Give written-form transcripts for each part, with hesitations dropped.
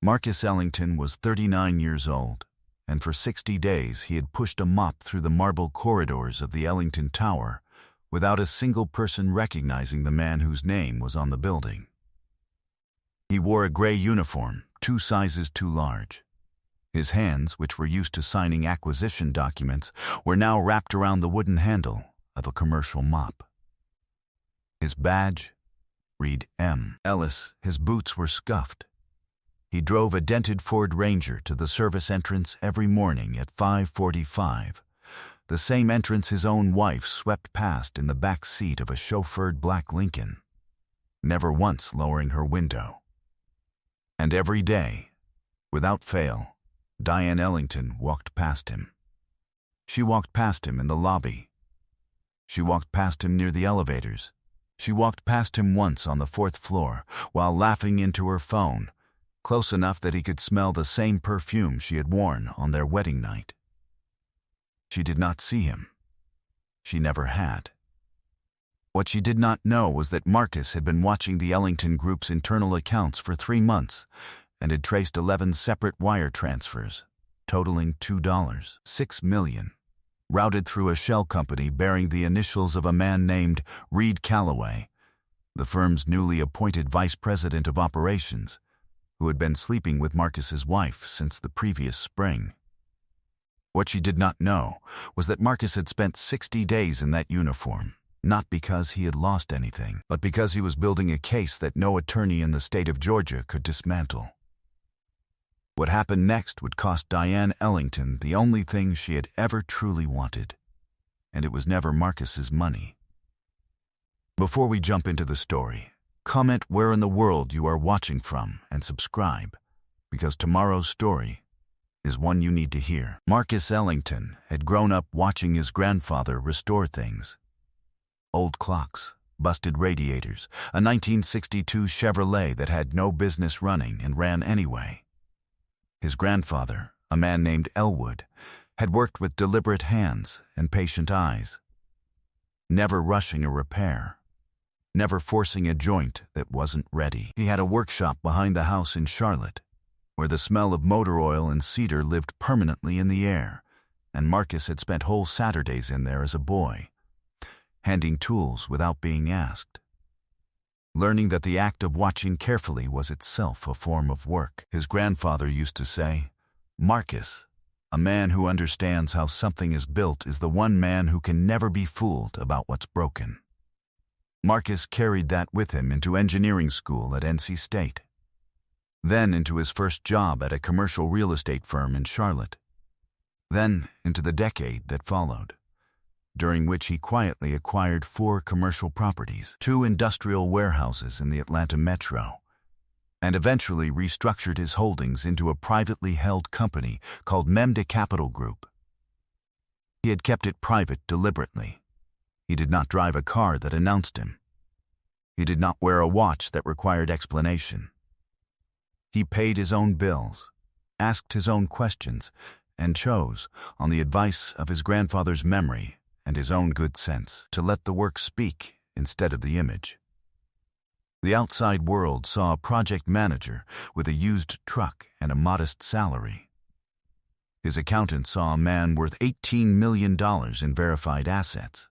Marcus Ellington was 39 years old, and for 60 days he had pushed a mop through the marble corridors of the Ellington Tower without a single person recognizing the man whose name was on the building. He wore a gray uniform, 2 sizes too large. His hands, which were used to signing acquisition documents, were now wrapped around the wooden handle of a commercial mop. His badge read M. Ellis. His boots were scuffed. He drove a dented Ford Ranger to the service entrance every morning at 5:45, the same entrance his own wife swept past in the back seat of a chauffeured black Lincoln, never once lowering her window. And every day, without fail, Diane Ellington walked past him. She walked past him in the lobby. She walked past him near the elevators. She walked past him once on the 4th floor while laughing into her phone, close enough that he could smell the same perfume she had worn on their wedding night. She did not see him. She never had. What she did not know was that Marcus had been watching the Ellington Group's internal accounts for 3 months and had traced 11 separate wire transfers, totaling $2.6 million, routed through a shell company bearing the initials of a man named Reed Calloway, the firm's newly appointed vice president of operations, who had been sleeping with Marcus's wife since the previous spring. What she did not know was that Marcus had spent 60 days in that uniform, not because he had lost anything, but because he was building a case that no attorney in the state of Georgia could dismantle. What happened next would cost Diane Ellington the only thing she had ever truly wanted, and it was never Marcus's money. Before we jump into the story, comment where in the world you are watching from and subscribe, because tomorrow's story is one you need to hear. Marcus Ellington had grown up watching his grandfather restore things. Old clocks, busted radiators, a 1962 Chevrolet that had no business running and ran anyway. His grandfather, a man named Elwood, had worked with deliberate hands and patient eyes, never rushing a repair, never forcing a joint that wasn't ready. He had a workshop behind the house in Charlotte, where the smell of motor oil and cedar lived permanently in the air, and Marcus had spent whole Saturdays in there as a boy, handing tools without being asked, learning that the act of watching carefully was itself a form of work. His grandfather used to say, "Marcus, a man who understands how something is built is the one man who can never be fooled about what's broken." Marcus carried that with him into engineering school at NC State, then into his first job at a commercial real estate firm in Charlotte, then into the decade that followed, during which he quietly acquired 4 commercial properties, 2 industrial warehouses in the Atlanta metro, and eventually restructured his holdings into a privately held company called Memda Capital Group. He had kept it private deliberately. He did not drive a car that announced him. He did not wear a watch that required explanation. He paid his own bills, asked his own questions, and chose, on the advice of his grandfather's memory and his own good sense, to let the work speak instead of the image. The outside world saw a project manager with a used truck and a modest salary. His accountant saw a man worth $18 million in verified assets.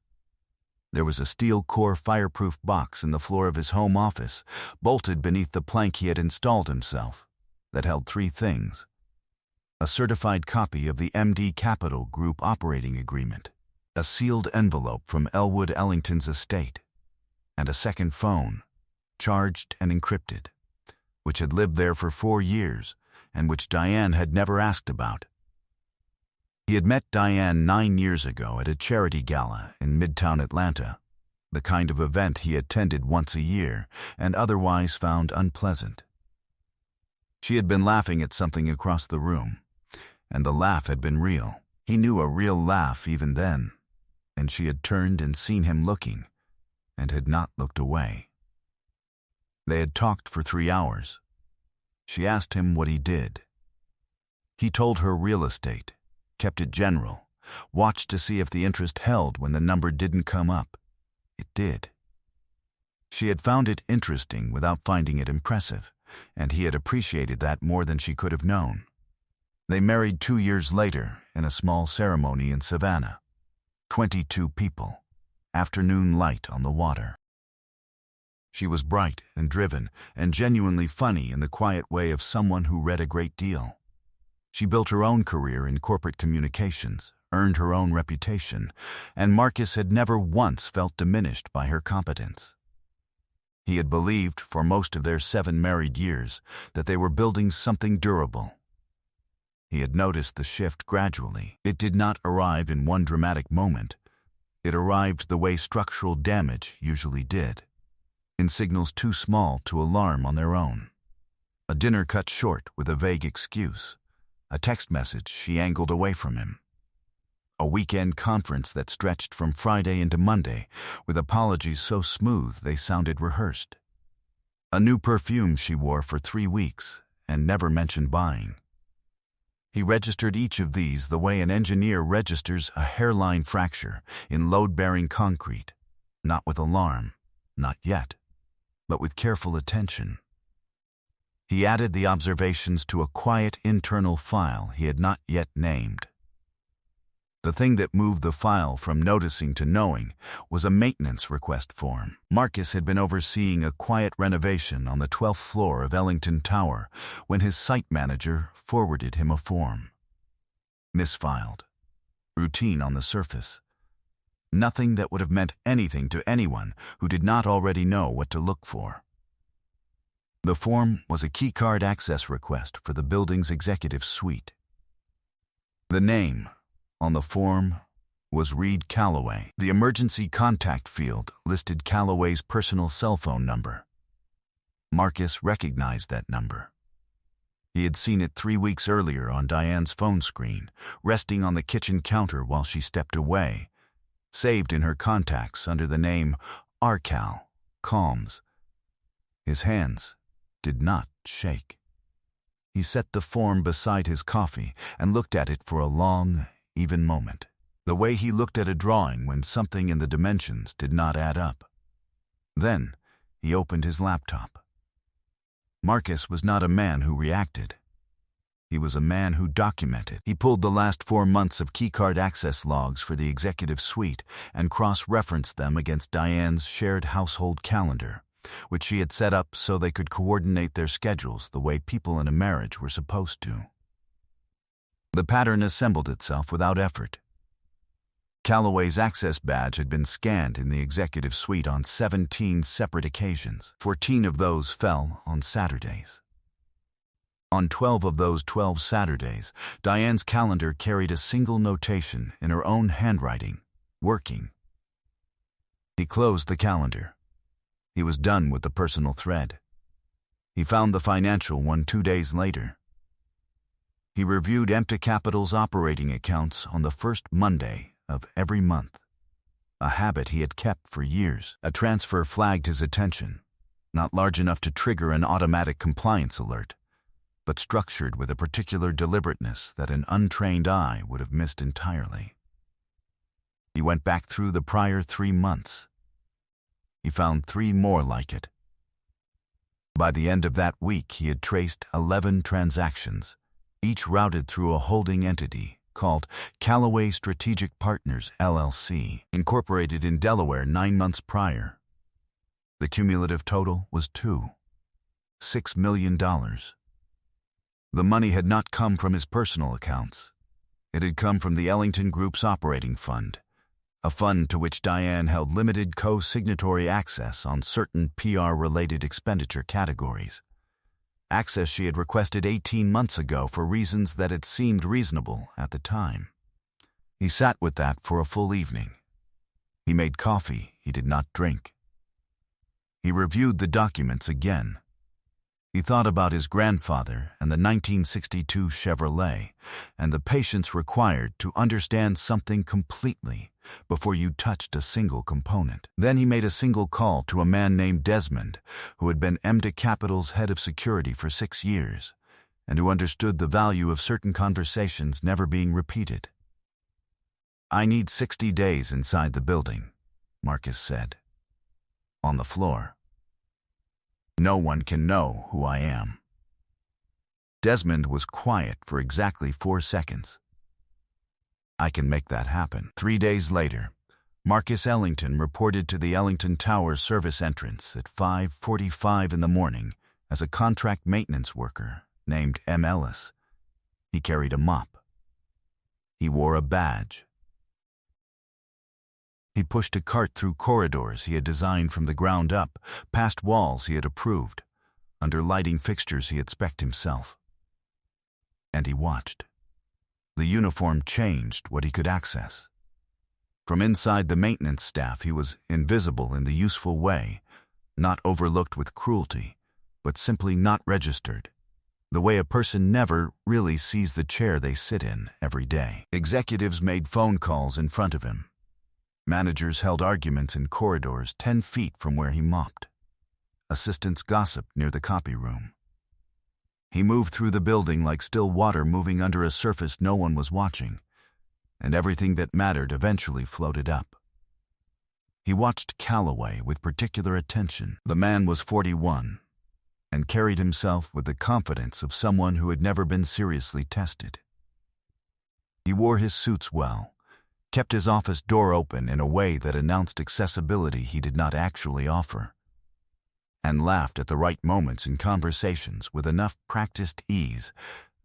There was a steel core fireproof box in the floor of his home office, bolted beneath the plank he had installed himself, that held 3 things: a certified copy of the MD Capital Group operating agreement, a sealed envelope from Elwood Ellington's estate, and a second phone, charged and encrypted, which had lived there for 4 years and which Diane had never asked about. He had met Diane 9 years ago at a charity gala in Midtown Atlanta, the kind of event he attended once a year and otherwise found unpleasant. She had been laughing at something across the room, and the laugh had been real. He knew a real laugh even then, and she had turned and seen him looking, and had not looked away. They had talked for 3 hours. She asked him what he did. He told her real estate, kept it general, watched to see if the interest held when the number didn't come up. It did. She had found it interesting without finding it impressive, and he had appreciated that more than she could have known. They married 2 years later in a small ceremony in Savannah. 22 people. Afternoon light on the water. She was bright and driven and genuinely funny in the quiet way of someone who read a great deal. She built her own career in corporate communications, earned her own reputation, and Marcus had never once felt diminished by her competence. He had believed, for most of their 7 married years, that they were building something durable. He had noticed the shift gradually. It did not arrive in one dramatic moment. It arrived the way structural damage usually did, in signals too small to alarm on their own. A dinner cut short with a vague excuse. A text message she angled away from him. A weekend conference that stretched from Friday into Monday, with apologies so smooth they sounded rehearsed. A new perfume she wore for 3 weeks and never mentioned buying. He registered each of these the way an engineer registers a hairline fracture in load-bearing concrete, not with alarm, not yet, but with careful attention. He added the observations to a quiet internal file he had not yet named. The thing that moved the file from noticing to knowing was a maintenance request form. Marcus had been overseeing a quiet renovation on the 12th floor of Ellington Tower when his site manager forwarded him a form. Misfiled. Routine on the surface. Nothing that would have meant anything to anyone who did not already know what to look for. The form was a keycard access request for the building's executive suite. The name on the form was Reed Calloway. The emergency contact field listed Calloway's personal cell phone number. Marcus recognized that number. He had seen it 3 weeks earlier on Diane's phone screen, resting on the kitchen counter while she stepped away, saved in her contacts under the name Arcal, Calms. His hands did not shake. He set the form beside his coffee and looked at it for a long, even moment, the way he looked at a drawing when something in the dimensions did not add up. Then he opened his laptop. Marcus was not a man who reacted. He was a man who documented. He pulled the last 4 months of keycard access logs for the executive suite and cross-referenced them against Diane's shared household calendar, which she had set up so they could coordinate their schedules the way people in a marriage were supposed to. The pattern assembled itself without effort. Calloway's access badge had been scanned in the executive suite on 17 separate occasions. 14 of those fell on Saturdays. On 12 of those 12 Saturdays, Diane's calendar carried a single notation in her own handwriting, working. He closed the calendar. He was done with the personal thread. He found the financial one 2 days later. He reviewed Empty Capital's operating accounts on the first Monday of every month, a habit he had kept for years. A transfer flagged his attention, not large enough to trigger an automatic compliance alert, but structured with a particular deliberateness that an untrained eye would have missed entirely. He went back through the prior 3 months. He found 3 more like it. By the end of that week, he had traced 11 transactions, each routed through a holding entity called Calloway Strategic Partners, LLC, incorporated in Delaware 9 months prior. The cumulative total was $6 million. The money had not come from his personal accounts. It had come from the Ellington Group's operating fund, a fund to which Diane held limited co-signatory access on certain PR-related expenditure categories. Access she had requested 18 months ago for reasons that had seemed reasonable at the time. He sat with that for a full evening. He made coffee he did not drink. He reviewed the documents again. He thought about his grandfather and the 1962 Chevrolet and the patience required to understand something completely before you touched a single component. Then he made a single call to a man named Desmond, who had been Empty Capital's head of security for 6 years and who understood the value of certain conversations never being repeated. "I need 60 days inside the building," Marcus said. On the floor. No one can know who I am." Desmond was quiet for exactly 4 seconds. "I can make that happen." 3 days later, Marcus Ellington reported to the Ellington Tower service entrance at 5:45 in the morning as a contract maintenance worker named M. Ellis. He carried a mop. He wore a badge. He pushed a cart through corridors he had designed from the ground up, past walls he had approved, under lighting fixtures he had spec'd himself. And he watched. The uniform changed what he could access. From inside the maintenance staff, he was invisible in the useful way, not overlooked with cruelty, but simply not registered, the way a person never really sees the chair they sit in every day. Executives made phone calls in front of him. Managers held arguments in corridors 10 feet from where he mopped. Assistants gossiped near the copy room. He moved through the building like still water moving under a surface no one was watching, and everything that mattered eventually floated up. He watched Calloway with particular attention. The man was 41 and carried himself with the confidence of someone who had never been seriously tested. He wore his suits well, kept his office door open in a way that announced accessibility he did not actually offer, and laughed at the right moments in conversations with enough practiced ease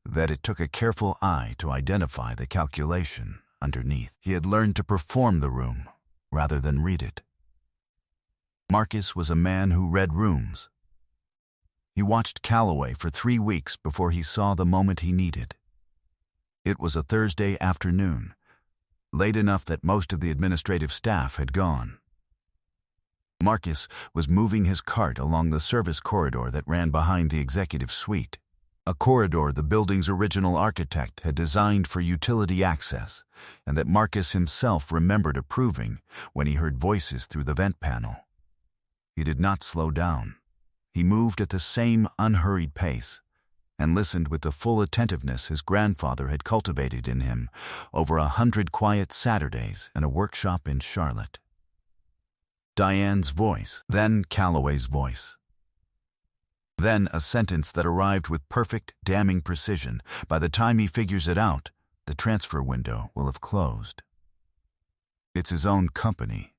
that it took a careful eye to identify the calculation underneath. He had learned to perform the room rather than read it. Marcus was a man who read rooms. He watched Calloway for 3 weeks before he saw the moment he needed. It was a Thursday afternoon, late enough that most of the administrative staff had gone. Marcus was moving his cart along the service corridor that ran behind the executive suite, a corridor the building's original architect had designed for utility access, and that Marcus himself remembered approving when he heard voices through the vent panel. He did not slow down. He moved at the same unhurried pace, and listened with the full attentiveness his grandfather had cultivated in him over 100 quiet Saturdays in a workshop in Charlotte. Diane's voice, then Calloway's voice. Then a sentence that arrived with perfect, damning precision. By the time he figures it out, the transfer window will have closed. It's his own company.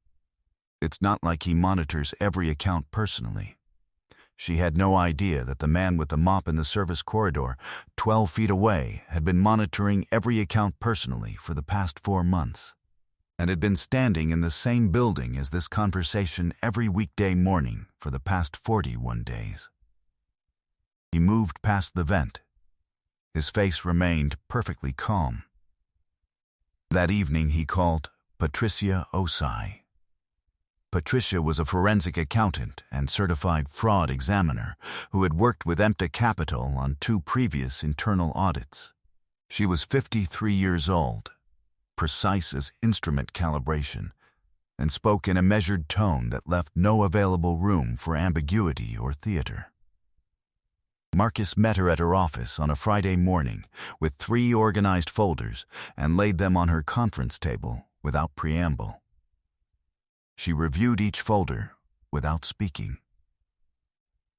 It's not like he monitors every account personally. She had no idea that the man with the mop in the service corridor, 12 feet away, had been monitoring every account personally for the past 4 months, and had been standing in the same building as this conversation every weekday morning for the past 41 days. He moved past the vent. His face remained perfectly calm. That evening he called Patricia Osai. Patricia was a forensic accountant and certified fraud examiner who had worked with EMTA Capital on 2 previous internal audits. She was 53 years old, precise as instrument calibration, and spoke in a measured tone that left no available room for ambiguity or theater. Marcus met her at her office on a Friday morning with 3 organized folders and laid them on her conference table without preamble. She reviewed each folder without speaking.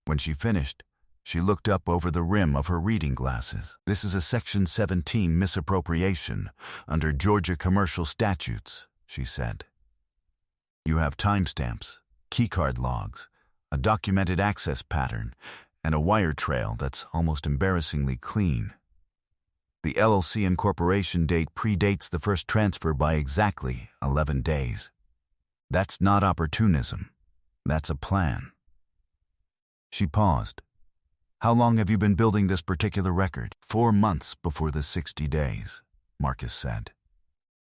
When she finished, she looked up over the rim of her reading glasses. "This is a Section 17 misappropriation under Georgia commercial statutes," she said. "You have timestamps, keycard logs, a documented access pattern, and a wire trail that's almost embarrassingly clean. The LLC incorporation date predates the first transfer by exactly 11 days. That's not opportunism. That's a plan." She paused. "How long have you been building this particular record?" 4 months before the 60 days, Marcus said.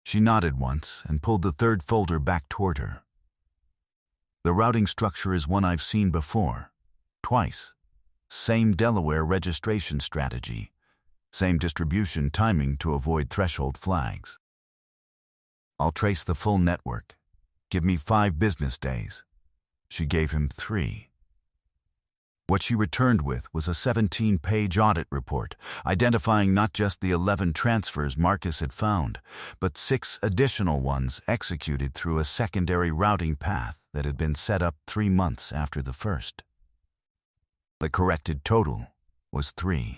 She nodded once and pulled the 3rd folder back toward her. "The routing structure is one I've seen before. Twice. Same Delaware registration strategy. Same distribution timing to avoid threshold flags. I'll trace the full network. Give me 5 business days." She gave him 3. What she returned with was a 17-page audit report, identifying not just the 11 transfers Marcus had found, but 6 additional ones executed through a secondary routing path that had been set up 3 months after the first. The corrected total was $1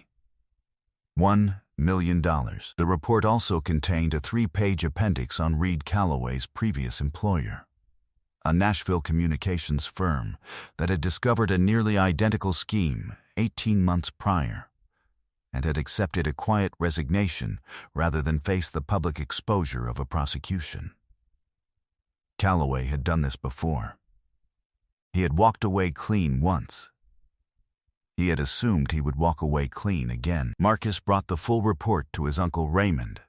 million. The report also contained a 3-page appendix on Reed Calloway's previous employer, a Nashville communications firm that had discovered a nearly identical scheme 18 months prior and had accepted a quiet resignation rather than face the public exposure of a prosecution. Calloway had done this before. He had walked away clean once. He had assumed he would walk away clean again. Marcus brought the full report to his uncle Raymond.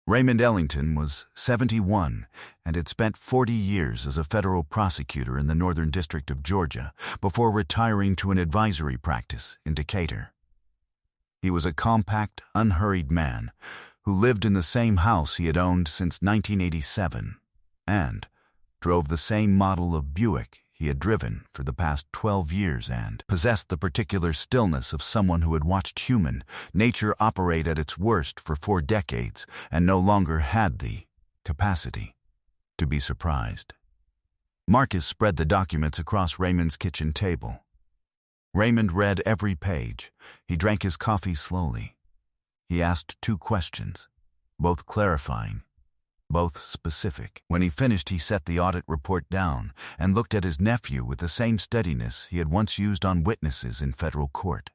Raymond Ellington was 71 and had spent 40 years as a federal prosecutor in the Northern District of Georgia before retiring to an advisory practice in Decatur. He was a compact, unhurried man who lived in the same house he had owned since 1987 and drove the same model of Buick he had driven for the past 12 years and possessed the particular stillness of someone who had watched human nature operate at its worst for 4 decades and no longer had the capacity to be surprised. Marcus spread the documents across Raymond's kitchen table. Raymond read every page. He drank his coffee slowly. He asked 2 questions, both clarifying, both specific. When he finished, he set the audit report down and looked at his nephew with the same steadiness he had once used on witnesses in federal court.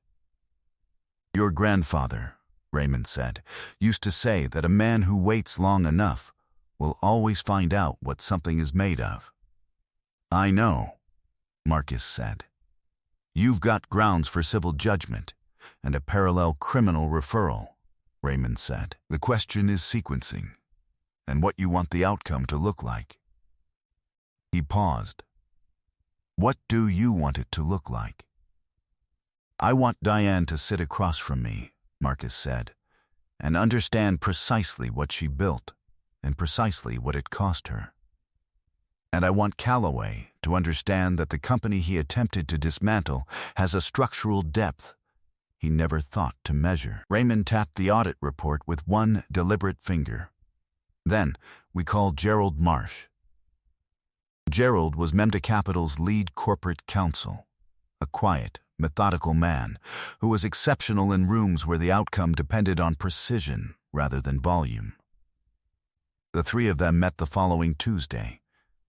"Your grandfather," Raymond said, "used to say that a man who waits long enough will always find out what something is made of." "I know," Marcus said. "You've got grounds for civil judgment and a parallel criminal referral," Raymond said. "The question is sequencing and what you want the outcome to look like." He paused. "What do you want it to look like?" "I want Diane to sit across from me," Marcus said, "and understand precisely what she built and precisely what it cost her. And I want Calloway to understand that the company he attempted to dismantle has a structural depth he never thought to measure." Raymond tapped the audit report with one deliberate finger. "Then we called Gerald Marsh." Gerald was Memda Capital's lead corporate counsel, a quiet, methodical man who was exceptional in rooms where the outcome depended on precision rather than volume. The 3 of them met the following Tuesday,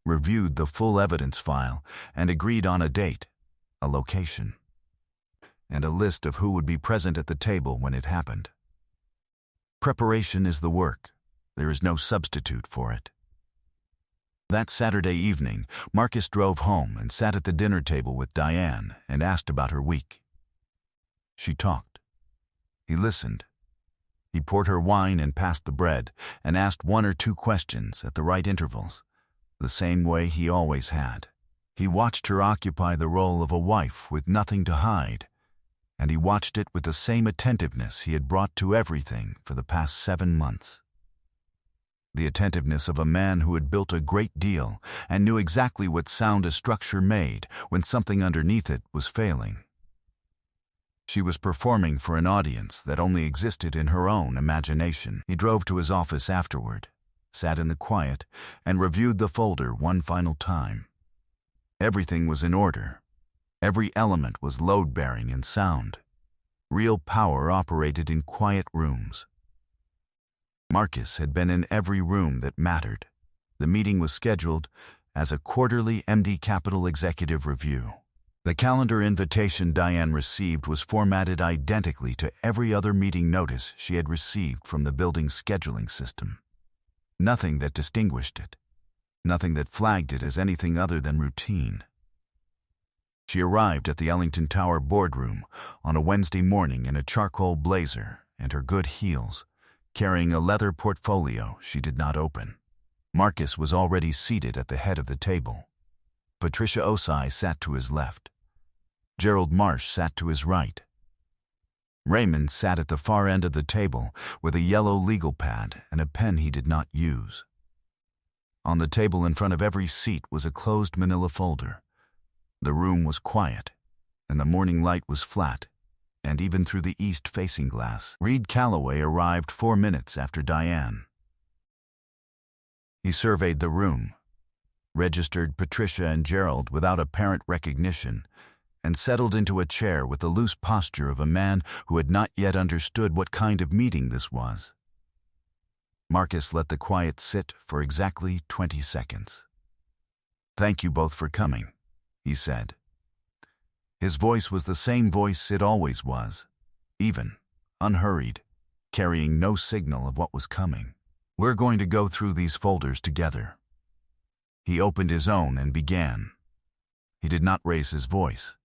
reviewed the full evidence file, and agreed on a date, a location, and a list of who would be present at the table when it happened. Preparation is the work. There is no substitute for it. That Saturday evening, Marcus drove home and sat at the dinner table with Diane and asked about her week. She talked. He listened. He poured her wine and passed the bread and asked 1 or 2 questions at the right intervals, the same way he always had. He watched her occupy the role of a wife with nothing to hide, and he watched it with the same attentiveness he had brought to everything for the past 7 months. The attentiveness of a man who had built a great deal and knew exactly what sound a structure made when something underneath it was failing. She was performing for an audience that only existed in her own imagination. He drove to his office afterward, sat in the quiet, and reviewed the folder one final time. Everything was in order. Every element was load-bearing and sound. Real power operated in quiet rooms. Marcus had been in every room that mattered. The meeting was scheduled as a quarterly MD Capital executive review. The calendar invitation Diane received was formatted identically to every other meeting notice she had received from the building's scheduling system. Nothing that distinguished it. Nothing that flagged it as anything other than routine. She arrived at the Ellington Tower boardroom on a Wednesday morning in a charcoal blazer and her good heels, carrying a leather portfolio she did not open. Marcus was already seated at the head of the table. Patricia Osai sat to his left. Gerald Marsh sat to his right. Raymond sat at the far end of the table with a yellow legal pad and a pen he did not use. On the table in front of every seat was a closed manila folder. The room was quiet, and the morning light was flat, and even through the east-facing glass. Reed Calloway arrived 4 minutes after Diane. He surveyed the room, registered Patricia and Gerald without apparent recognition, and settled into a chair with the loose posture of a man who had not yet understood what kind of meeting this was. Marcus let the quiet sit for exactly 20 seconds. "Thank you both for coming," he said. His voice was the same voice it always was, even, unhurried, carrying no signal of what was coming. "We're going to go through these folders together." He opened his own and began. He did not raise his voice.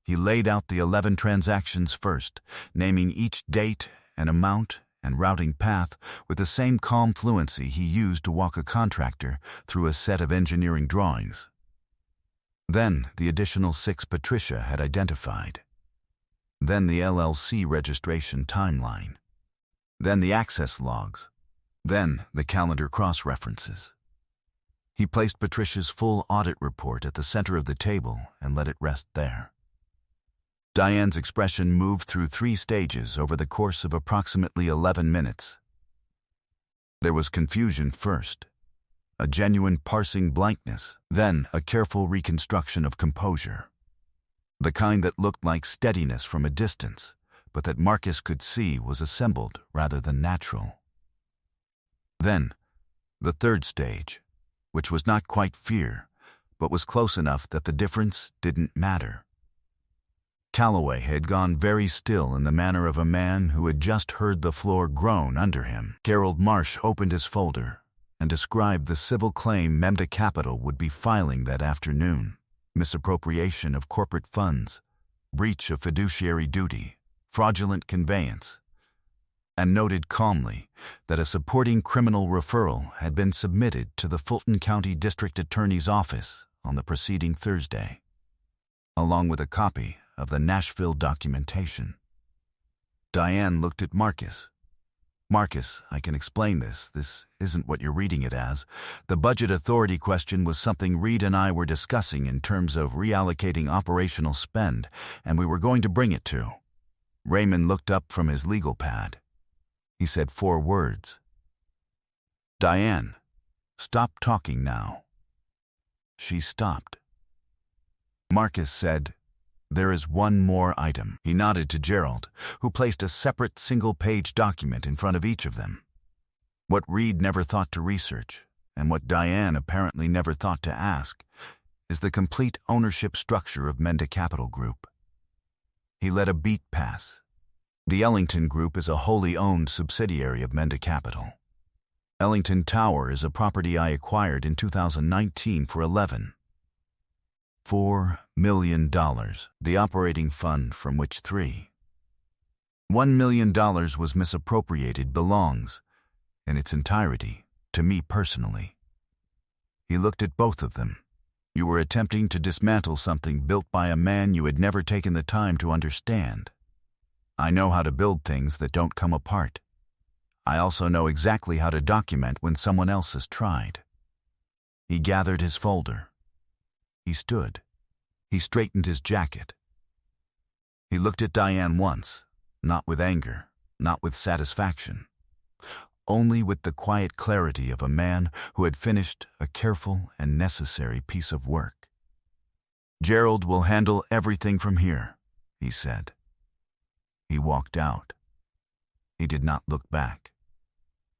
He laid out the 11 transactions first, naming each date and amount and routing path with the same calm fluency he used to walk a contractor through a set of engineering drawings. Then the additional 6 Patricia had identified. Then the LLC registration timeline. Then the access logs. Then the calendar cross-references. He placed Patricia's full audit report at the center of the table and let it rest there. Diane's expression moved through 3 stages over the course of approximately 11 minutes. There was confusion first, a genuine parsing blankness, then a careful reconstruction of composure. The kind that looked like steadiness from a distance, but that Marcus could see was assembled rather than natural. Then, the third stage, which was not quite fear, but was close enough that the difference didn't matter. Calloway had gone very still in the manner of a man who had just heard the floor groan under him. Gerald Marsh opened his folder and described the civil claim Memda Capital would be filing that afternoon: misappropriation of corporate funds, breach of fiduciary duty, fraudulent conveyance, and noted calmly that a supporting criminal referral had been submitted to the Fulton County District Attorney's Office on the preceding Thursday, along with a copy of the Nashville documentation. Diane looked at Marcus. "Marcus, I can explain this. This isn't what you're reading it as. The budget authority question was something Reed and I were discussing in terms of reallocating operational spend, and we were going to bring it to." Raymond looked up from his legal pad. He said 4 words. "Diane, stop talking now." She stopped. Marcus said, "There is one more item." He nodded to Gerald, who placed a separate single-page document in front of each of them. What Reed never thought to research, and what Diane apparently never thought to ask, is the complete ownership structure of Memda Capital Group. He let a beat pass. The Ellington Group is a wholly owned subsidiary of Memda Capital. Ellington Tower is a property I acquired in 2019 for $11.4 million, the operating fund from which $3.1 million was misappropriated belongs, in its entirety, to me personally. He looked at both of them. You were attempting to dismantle something built by a man you had never taken the time to understand. I know how to build things that don't come apart. I also know exactly how to document when someone else has tried. He gathered his folder. He stood. He straightened his jacket. He looked at Diane once, not with anger, not with satisfaction, only with the quiet clarity of a man who had finished a careful and necessary piece of work. "Gerald will handle everything from here," he said. He walked out. He did not look back.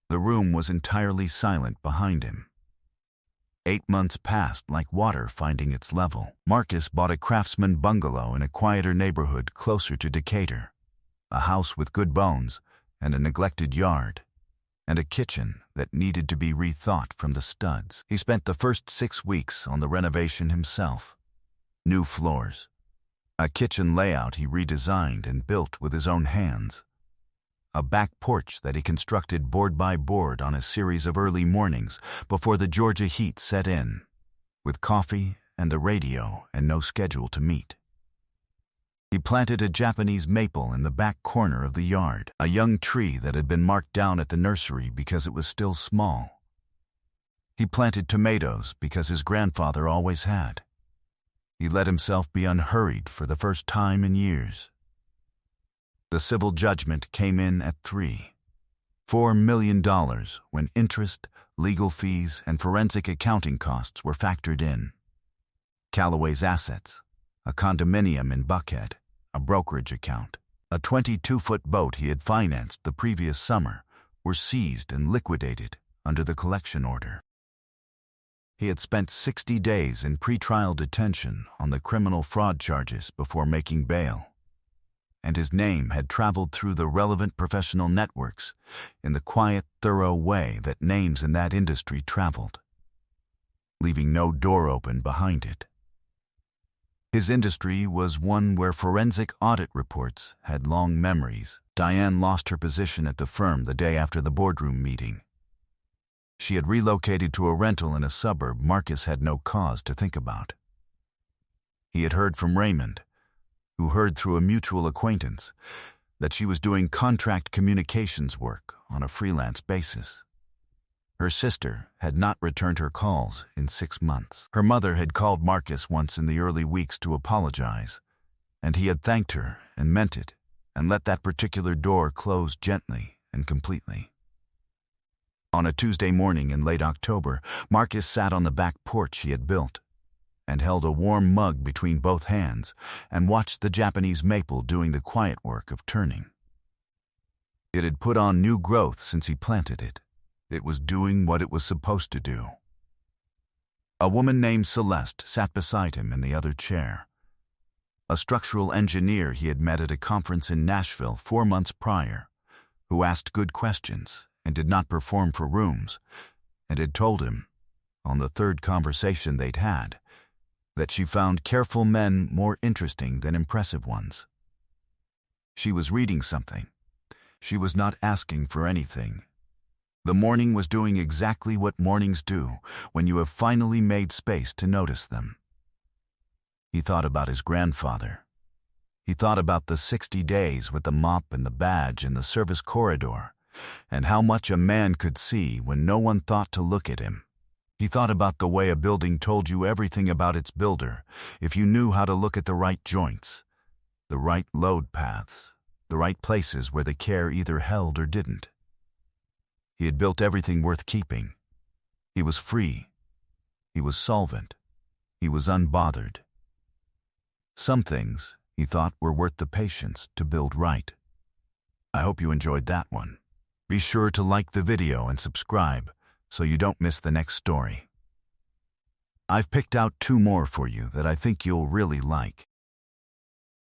The room was entirely silent behind him. 8 months passed like water finding its level. Marcus bought a craftsman bungalow in a quieter neighborhood closer to Decatur, a house with good bones and a neglected yard, and a kitchen that needed to be rethought from the studs. He spent the first 6 weeks on the renovation himself. New floors, a kitchen layout he redesigned and built with his own hands, a back porch that he constructed board by board on a series of early mornings before the Georgia heat set in, with coffee and the radio and no schedule to meet. He planted a Japanese maple in the back corner of the yard, a young tree that had been marked down at the nursery because it was still small. He planted tomatoes because his grandfather always had. He let himself be unhurried for the first time in years. The civil judgment came in at $3.4 million when interest, legal fees, and forensic accounting costs were factored in. Calloway's assets, a condominium in Buckhead, a brokerage account, a 22-foot boat he had financed the previous summer were seized and liquidated under the collection order. He had spent 60 days in pretrial detention on the criminal fraud charges before making bail, and his name had traveled through the relevant professional networks in the quiet, thorough way that names in that industry traveled, leaving no door open behind it. His industry was one where forensic audit reports had long memories. Diane lost her position at the firm the day after the boardroom meeting. She had relocated to a rental in a suburb Marcus had no cause to think about. He had heard from Raymond, who heard through a mutual acquaintance, that she was doing contract communications work on a freelance basis. Her sister had not returned her calls in 6 months. Her mother had called Marcus once in the early weeks to apologize, and he had thanked her and meant it, and let that particular door close gently and completely. On a Tuesday morning in late October, Marcus sat on the back porch he had built and held a warm mug between both hands and watched the Japanese maple doing the quiet work of turning. It had put on new growth since he planted it. It was doing what it was supposed to do. A woman named Celeste sat beside him in the other chair. A structural engineer he had met at a conference in Nashville 4 months prior, who asked good questions and did not perform for rooms, and had told him, on the third conversation they'd had, that she found careful men more interesting than impressive ones. She was reading something. She was not asking for anything. The morning was doing exactly what mornings do when you have finally made space to notice them. He thought about his grandfather. He thought about the 60 days with the mop and the badge in the service corridor, and how much a man could see when no one thought to look at him. He thought about the way a building told you everything about its builder if you knew how to look at the right joints, the right load paths, the right places where the care either held or didn't. He had built everything worth keeping. He was free. He was solvent. He was unbothered. Some things, he thought, were worth the patience to build right. I hope you enjoyed that one. Be sure to like the video and subscribe so you don't miss the next story. I've picked out 2 more for you that I think you'll really like.